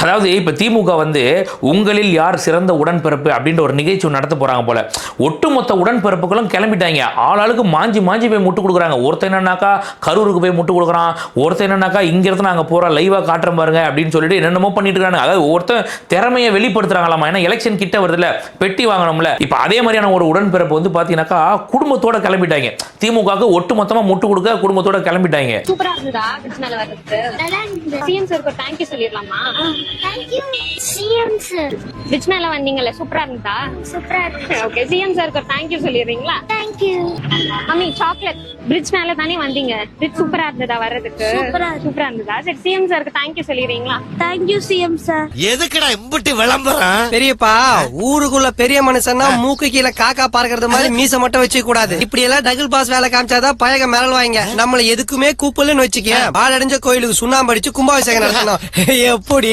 அதாவது இப்ப திமுக வந்து உங்களில் யார் சிறந்த உடன்பிறப்பு அப்படின்ற ஒரு நிகழ்ச்சி நடத்த போறாங்க போல. ஒட்டுமொத்த உடன்பிறப்புகளும் கிளம்பிட்டாங்க. ஆளாளுக்கு மாஞ்சி போய் முட்டு கொடுக்குறாங்க. ஒருத்தர் என்னன்னாக்கா கரூருக்கு போய் முட்டு கொடுக்குறான், ஒருத்தர் என்னன்னாக்கா இங்க இருந்து நாங்க போறோம் லைவா காட்டுறோம் பாருங்க அப்படின்னு சொல்லிட்டு என்னென்னமோ பண்ணிட்டு இருக்காங்க. அதாவது ஒருத்தர் திறமையை வெளிப்படுத்துறாங்களாமா. ஏன்னா எலெக்ஷன் கிட்ட வருதுல, பெட்டி வாங்கணும்ல. இப்ப அதே மாதிரியான ஒரு உடன்பிறப்பு வந்து பாத்தீங்கன்னாக்கா குடும்பத்தோட கிளம்பிட்டாங்க. திமுகவுக்கு ஒட்டுமொத்தமா முட்டு கொடுக்க குடும்பத்தோட கிளம்பிட்டாங்க. சூப்பரா இருந்ததா பிரிட்ஜ்னால வரதுக்கு? நல்லா இருந்தது. சிஎம் சார் தேங்க் யூ சொல்லிரலாமா? Thank you CM sir. பிரிட்ஜ்னால வந்தீங்கல, சூப்பரா இருந்ததா? சூப்பரா இருந்துச்சு. ஓகே, சிஎம் சாருக்கு தேங்க் யூ சொல்லிடுறீங்களா? Thank you. மம்மி சாக்லேட் பிரிட்ஜ்னால தானே வந்தீங்க. பிரிட்ஜ் சூப்பரா இருந்ததா வரதுக்கு? சூப்பரா இருந்ததா? சரி, சிஎம் சாருக்கு தேங்க் யூ சொல்லிடுறீங்களா? Thank you CM sir. எதுக்குடா இம்புட்டு விளம்பரம்? பெரியப்பா, ஊருக்குள்ள பெரிய மனுஷன்னா மூக்கு கீழே காக்கா பார்க்கறது மாதிரி மீச மட்டும் வச்சுக்க கூடாது. இப்படி எல்லாம் டபுள் பாஸ் வேலை காமிச்சாதான் பயக மிரள்வாங்க. நம்மள எதுக்குமே கூப்பிடலன்னு வச்சுக்க, பாலடைஞ்ச கோயிலுக்கு சுண்ணாம்பு அடிச்சு கும்பாபிஷேகம் நடத்தணும். எப்படி